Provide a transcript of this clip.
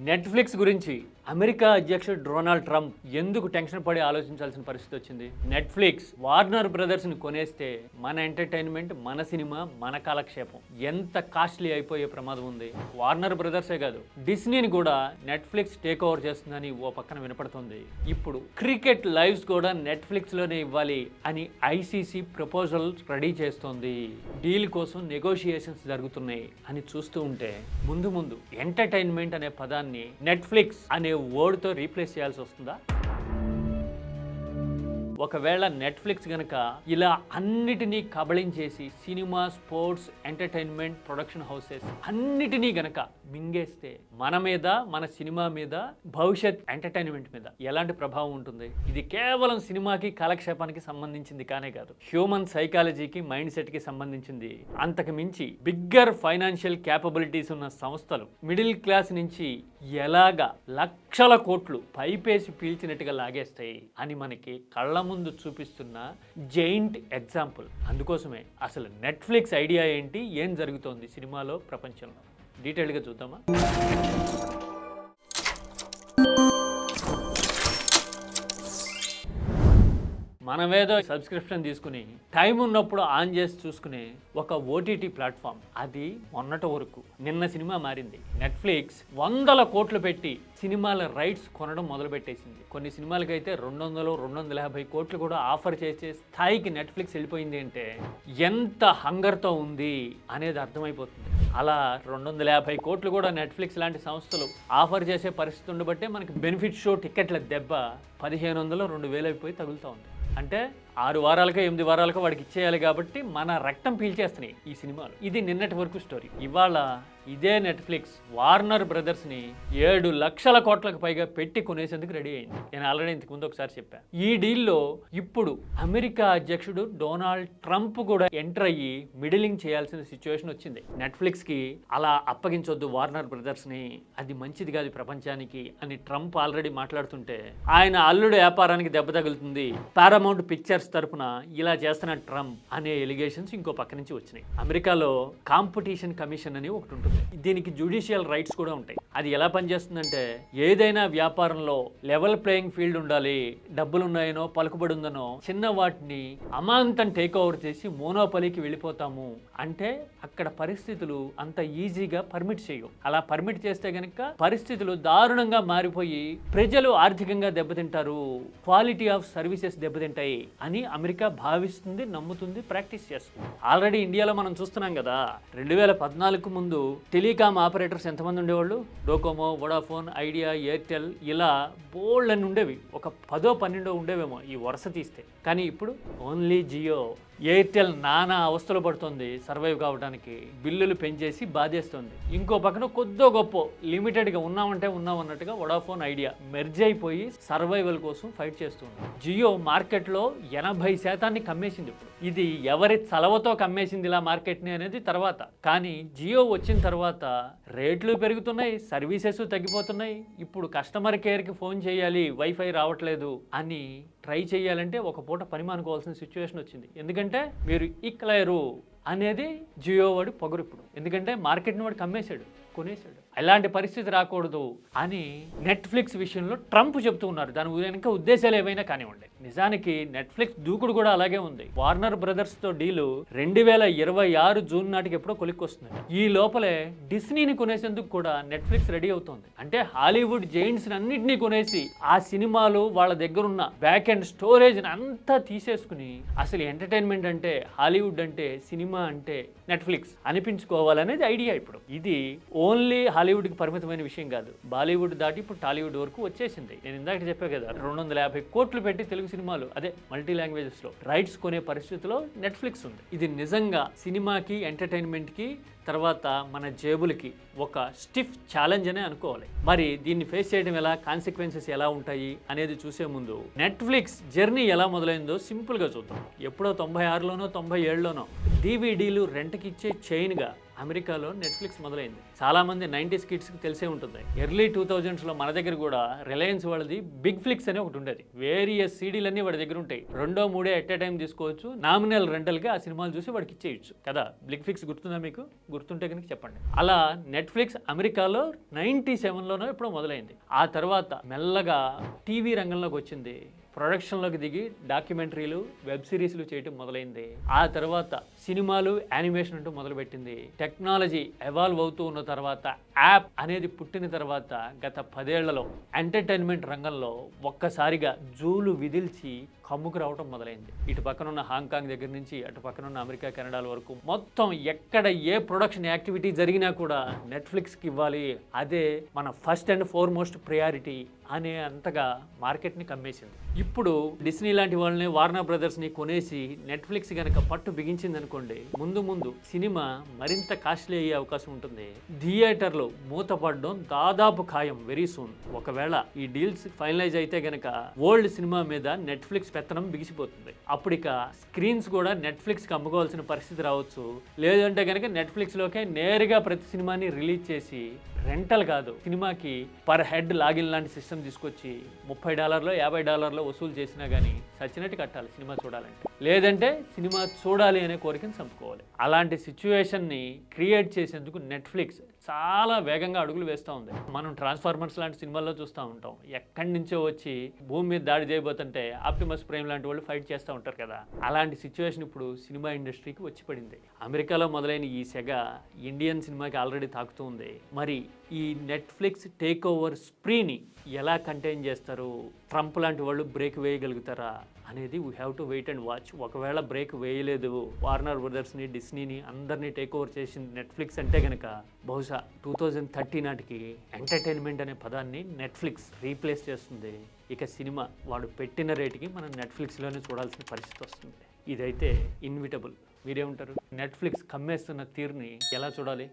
Netflix గురించి America అధ్యక్షుడు Donald Trump ఎందుకు టెన్షన్ పడి ఆలోచించాల్సిన పరిస్థితి వచ్చింది? నెట్ఫ్లిక్స్ వార్నర్ బ్రదర్స్ని కొనేస్తే మన ఎంటర్టైన్మెంట్, మన సినిమా, మన కాలక్షేపం ఎంత కాస్ట్లీ అయిపోయే ప్రమాదం ఉంది. వార్నర్ బ్రదర్సే కాదు, డిస్నీని కూడా నెట్ఫ్లిక్స్ టేక్ ఓవర్ చేస్తుందని ఓ పక్కన వినపడుతుంది. ఇప్పుడు క్రికెట్ లైవ్స్ కూడా నెట్ఫ్లిక్స్లోనే ఇవ్వాలి అని ఐసీసీ ప్రపోజల్ రెడీ చేస్తోంది. డీల్ కోసం నెగోషియేషన్స్ జరుగుతున్నాయి అని చూస్తూ ఉంటే ముందు ముందు ఎంటర్టైన్మెంట్ అనే పదాన్ని నెట్ఫ్లిక్స్ అనే వర్డ్తో రీప్లేస్ చేయాల్సి వస్తుందా? ఒకవేళ నెట్ఫ్లిక్స్ గనక ఇలా అన్నిటినీ కబళించేసి cinema, sports, entertainment, production houses అన్నిటినీ గనక మింగేస్తే మన మీద, మన సినిమా మీద, భవిష్యత్ ఎంటర్టైన్మెంట్ మీద ఎలాంటి ప్రభావం ఉంటుంది? ఇది కేవలం సినిమాకి, కాలక్షేపానికి సంబంధించింది కానే కాదు, హ్యూమన్ సైకాలజీకి, మైండ్ సెట్కి సంబంధించింది. అంతకు మించి బిగ్గర్ ఫైనాన్షియల్ క్యాపబిలిటీస్ ఉన్న సంస్థలు మిడిల్ క్లాస్ నుంచి ఎలాగా లక్షల కోట్లు పైపేసి పీల్చినట్టుగా లాగేస్తాయి అని మనకి కళ్ళ ముందు చూపిస్తున్న జైంట్ ఎగ్జాంపుల్. అందుకోసమే అసలు నెట్ఫ్లిక్స్ ఐడియా ఏంటి, ఏం జరుగుతోంది సినిమాలో, ప్రపంచంలో, డీటెయిల్గా చూద్దామా? మనమేదో సబ్స్క్రిప్షన్ తీసుకుని టైం ఉన్నప్పుడు ఆన్ చేసి చూసుకునే ఒక ఓటీటీ ప్లాట్ఫామ్, అది మొన్నటి వరకు. నిన్న సినిమా మారింది. నెట్ఫ్లిక్స్ 100 కోట్లు పెట్టి సినిమాల రైట్స్ కొనడం మొదలుపెట్టేసింది. కొన్ని సినిమాలకైతే 200-250 కోట్లు కూడా ఆఫర్ చేసే స్థాయికి నెట్ఫ్లిక్స్ వెళ్ళిపోయింది. అంటే ఎంత హంగర్తో ఉంది అనేది అర్థమైపోతుంది. అలా 250 కోట్లు కూడా నెట్ఫ్లిక్స్ లాంటి సంస్థలు ఆఫర్ చేసే పరిస్థితి ఉండబట్టే మనకి బెనిఫిట్ షో టికెట్ల దెబ్బ 1500-2000 అయిపోయి తగులుతూ ఉంది. అంటే 6 వారాలకో 8 వారాలకో వాడికి ఇచ్చేయాలి కాబట్టి మన రక్తం పీల్చేస్తున్నాయి ఈ సినిమాలు. ఇది నిన్నటి వరకు స్టోరీ. ఇవాళ ఇదే నెట్ఫ్లిక్స్ వార్నర్ బ్రదర్స్ని 7 లక్షల కోట్లకు పైగా పెట్టి కొనేసేందుకు రెడీ అయింది. నేను ఆల్రెడీ ఇంతకు ముందు ఒకసారి చెప్పాను. ఈ డీల్లో ఇప్పుడు అమెరికా అధ్యక్షుడు డొనాల్డ్ ట్రంప్ కూడా ఎంటర్ అయ్యి మిడిలింగ్ చేయాల్సిన సిచ్యువేషన్ వచ్చింది. నెట్ఫ్లిక్స్కి అలా అప్పగించొద్దు వార్నర్ బ్రదర్స్ని, అది మంచిది కాదు ప్రపంచానికి అని ట్రంప్ ఆల్రెడీ మాట్లాడుతుంటే ఆయన అల్లుడు వ్యాపారానికి దెబ్బ తగులుతుంది, పారామౌంట్ పిక్చర్స్ తరపున ఇలా చేస్తున్న ట్రంప్ అనే ఎలిగేషన్స్ ఇంకో పక్క నుంచి వచ్చినాయి. అమెరికాలో కాంపిటీషన్ కమిషన్ అని ఒకటి ఉంటుంది. దీనికి జ్యుడిషియల్ రైట్స్ కూడా ఉంటాయి. అది ఎలా పనిచేస్తుందంటే, ఏదైనా వ్యాపారంలో లెవెల్ ప్లేయింగ్ ఫీల్డ్ ఉండాలి, డబ్బులు ఉన్నాయనో, పలుకుబడి ఉందనో, చిన్న వాటిని అమాంతం టేక్ ఓవర్ చేసి మోనోపలికి వెళ్ళిపోతాము అంటే అక్కడ పరిస్థితులు అంత ఈజీగా పర్మిట్ చేయవు. అలా పర్మిట్ చేస్తే గనక పరిస్థితులు దారుణంగా మారిపోయి ప్రజలు ఆర్థికంగా దెబ్బతింటారు, క్వాలిటీ ఆఫ్ సర్వీసెస్ దెబ్బతింటాయి అని అమెరికా భావిస్తుంది, నమ్ముతుంది, ప్రాక్టీస్ చేస్తుంది. ఆల్రెడీ ఇండియాలో మనం చూస్తున్నాం కదా, 2014 ముందు టెలికాం ఆపరేటర్స్ ఎంతమంది ఉండేవాళ్ళు? డోకోమో, వోడాఫోన్, ఐడియా, ఎయిర్టెల్, ఇలా బోల్డ్ అని ఉండేవి. ఒక 10-12 ఉండేవేమో ఈ వరుస తీస్తే. కానీ ఇప్పుడు ఓన్లీ జియో, ఎయిర్టెల్ నానా అవస్థలు పడుతుంది సర్వైవ్ కావడానికి, బిల్లులు పెంచేసి బాధేస్తుంది. ఇంకో పక్కన కొద్దో గొప్ప లిమిటెడ్గా ఉన్నామంటే ఉన్నామన్నట్టుగా వోడాఫోన్, ఐడియా మెర్జ్ అయిపోయి సర్వైవల్ కోసం ఫైట్ చేస్తుంది. జియో మార్కెట్లో 80% కమ్మేసింది. ఇప్పుడు ఇది ఎవరి చలవతో కమ్మేసింది ఇలా మార్కెట్ని అనేది తర్వాత. కానీ జియో వచ్చిన తర్వాత రేట్లు పెరుగుతున్నాయి, సర్వీసెస్ తగ్గిపోతున్నాయి. ఇప్పుడు కస్టమర్ కేర్కి ఫోన్ చేయాలి, వైఫై రావట్లేదు అని ట్రై చేయాలంటే ఒక పూట పని మానుకోవాల్సిన సిచ్యువేషన్ వచ్చింది. ఎందుకంటే మీరు ఇక్కలేరు అనేది జియో వాడి పొగరు ఇప్పుడు. ఎందుకంటే మార్కెట్ని వాడు కమ్మేశాడు, కొనేశాడు. అలాంటి పరిస్థితి రాకూడదు అని నెట్ఫ్లిక్స్ విషయంలో ట్రంప్ చెప్తూ ఉన్నారు. దాని వెనుక ఉద్దేశాలు ఏవైనా కానివ్వండి. నిజానికి నెట్ఫ్లిక్స్ దూకుడు కూడా అలాగే ఉంది. వార్నర్ బ్రదర్స్తో డీలు 2026 జూన్ నాటికి ఎప్పుడో కొలిక్కొస్తుంది. ఈ లోపలే డిస్నీని కొనేసేందుకు కూడా నెట్ఫ్లిక్స్ రెడీ అవుతోంది. అంటే హాలీవుడ్ జైంట్స్ అన్నింటినీ కొనేసి ఆ సినిమాలు, వాళ్ళ దగ్గర ఉన్న బ్యాక్ అండ్ స్టోరేజ్ అంతా తీసేసుకుని అసలు ఎంటర్టైన్మెంట్ అంటే, హాలీవుడ్ అంటే, సినిమా అంటే నెట్ఫ్లిక్స్ అనిపించుకోవాలనేది ఐడియా. ఇప్పుడు ఇది ఓన్లీ హాలీవుడ్కి పరిమితమైన విషయం కాదు, బాలీవుడ్ దాటి ఇప్పుడు టాలీవుడ్ వరకు వచ్చేసింది. నేను ఇందాక చెప్పా కదా, 250 కోట్లు పెట్టి తెలుగు సినిమాలు, అదే మల్టీ లాంగ్వేజెస్లో రైట్స్ కొనే పరిస్థితిలో నెట్ఫ్లిక్స్ ఉంది. ఇది నిజంగా సినిమాకి, ఎంటర్టైన్మెంట్కి, తర్వాత మన జేబులకి ఒక స్టిఫ్ ఛాలెంజ్ అనే అనుకోవాలి. మరి దీన్ని ఫేస్ చేయడం ఎలా, కాన్సిక్వెన్సెస్ ఎలా ఉంటాయి అనేది చూసే ముందు నెట్ఫ్లిక్స్ జర్నీ ఎలా మొదలైందో సింపుల్గా చూద్దాం. ఎప్పుడో 96లోనో 97లోనో డివిడీలు రెంట్కి ఇచ్చే చైన్గా అమెరికాలో నెట్ఫ్లిక్స్ మొదలైంది. చాలా మంది 90s కిడ్స్కి తెలిసే ఉంటుంది. ఎర్లీ 2000స్లో మన దగ్గర కూడా రిలయన్స్ వాళ్ళది బిగ్ ఫ్లిక్స్ అని ఒకటి ఉండేది. వేరియస్ సీడీలన్నీ వాడి దగ్గర ఉంటాయి. 2-3 ఎట్ ఏ టైం తీసుకోవచ్చు. నామినల్ రెంటల్గా ఆ సినిమాలు చూసి వాడికి ఇచ్చేయచ్చు కదా. బిగ్ ఫ్లిక్స్ గుర్తుందా మీకు? గుర్తుంటే కనుక చెప్పండి. అలా నెట్ఫ్లిక్స్ అమెరికాలో 97లోనో ఎప్పుడో మొదలైంది. ఆ తర్వాత మెల్లగా టీవీ రంగంలోకి వచ్చింది. ప్రొడక్షన్లోకి దిగి డాక్యుమెంటరీలు, వెబ్ సిరీస్లు చేయటం మొదలైంది. ఆ తర్వాత సినిమాలు, యానిమేషన్ అంటూ మొదలుపెట్టింది. టెక్నాలజీ ఎవాల్వ్ అవుతూ ఉన్న తర్వాత, యాప్ అనేది పుట్టిన తర్వాత గత 10 ఏళ్లలో ఎంటర్టైన్మెంట్ రంగంలో ఒక్కసారిగా జూలు విదిల్చి కమ్ముకు రావటం మొదలైంది. ఇటు పక్కనున్న హాంకాంగ్ దగ్గర నుంచి అటు పక్కనున్న అమెరికా, కెనడాల వరకు మొత్తం ఎక్కడ ఏ ప్రొడక్షన్ యాక్టివిటీ జరిగినా కూడా నెట్ఫ్లిక్స్కి ఇవ్వాలి, అదే మన ఫస్ట్ అండ్ ఫోర్మోస్ట్ ప్రయారిటీ అనే అంతగా మార్కెట్ని కమ్మేసింది. ఇప్పుడు డిస్నీ లాంటి వాళ్ళని, వార్నర్ బ్రదర్స్ని కొనేసి నెట్ఫ్లిక్స్ కనుక పట్టు బిగించింది అనుకోండి, ముందు ముందు సినిమా మరింత కాస్ట్లీ అయ్యే అవకాశం ఉంటుంది. థియేటర్లో మూతపడడం దాదాపు ఖాయం వెరీ సూన్. ఒకవేళ ఈ డీల్స్ ఫైనలైజ్ అయితే గనక ఓల్డ్ సినిమా మీద నెట్ఫ్లిక్స్ పెత్తనం బిగిసిపోతుంది. అప్పుడు ఇక స్క్రీన్స్ కూడా నెట్ఫ్లిక్స్కి అమ్ముకోవాల్సిన పరిస్థితి రావచ్చు. లేదంటే కనుక నెట్ఫ్లిక్స్లోకే నేరుగా ప్రతి సినిమాని రిలీజ్ చేసి రెంటల్ కాదు, సినిమాకి పర్ హెడ్ లాగిన్ లాంటి సిస్టమ్ తీసుకొచ్చి $30 $50 వసూలు చేసినా కానీ సచ్చినట్టు కట్టాలి సినిమా చూడాలంటే. లేదంటే సినిమా చూడాలి అనే కోరికను చంపుకోవాలి. అలాంటి సిచ్యువేషన్ని క్రియేట్ చేసేందుకు నెట్ఫ్లిక్స్ చాలా వేగంగా అడుగులు వేస్తూ ఉంది. మనం ట్రాన్స్ఫార్మర్స్ లాంటి సినిమాల్లో చూస్తూ ఉంటాం. ఎక్కడి నుంచో వచ్చి భూమి మీద దాడి చేయబోతుంటే ఆప్టిమస్ ప్రైమ్ లాంటి వాళ్ళు ఫైట్ చేస్తూ ఉంటారు కదా. అలాంటి సిచ్యువేషన్ ఇప్పుడు సినిమా ఇండస్ట్రీకి వచ్చి పడింది. అమెరికాలో మొదలైన ఈ సెగ ఇండియన్ సినిమాకి ఆల్రెడీ తాకుతూ ఉంది. మరి ఈ నెట్ఫ్లిక్స్ టేక్ ఓవర్ స్ప్రీని ఎలా కంటైన్ చేస్తారు, ట్రంప్ లాంటి వాళ్ళు బ్రేక్ వేయగలుగుతారా అనేది we have to wait and watch. ఒకవేళ బ్రేక్ వేయలేదు, వార్నర్ బ్రదర్స్ని, డిస్నీని అందరినీ టేక్ ఓవర్ చేసిన నెట్ఫ్లిక్స్ అంటే కనుక బహుశా 2030 నాటికి ఎంటర్టైన్మెంట్ అనే పదాన్ని నెట్ఫ్లిక్స్ రీప్లేస్ చేస్తుంది. ఇక సినిమా వాడు పెట్టిన రేటుకి మనం నెట్ఫ్లిక్స్లోనే చూడాల్సిన పరిస్థితి వస్తుంది. ఇదైతే ఇన్విటబుల్. మీరేమంటారు? నెట్ఫ్లిక్స్ కమ్మేస్తున్న తీరుని ఎలా చూడాలి?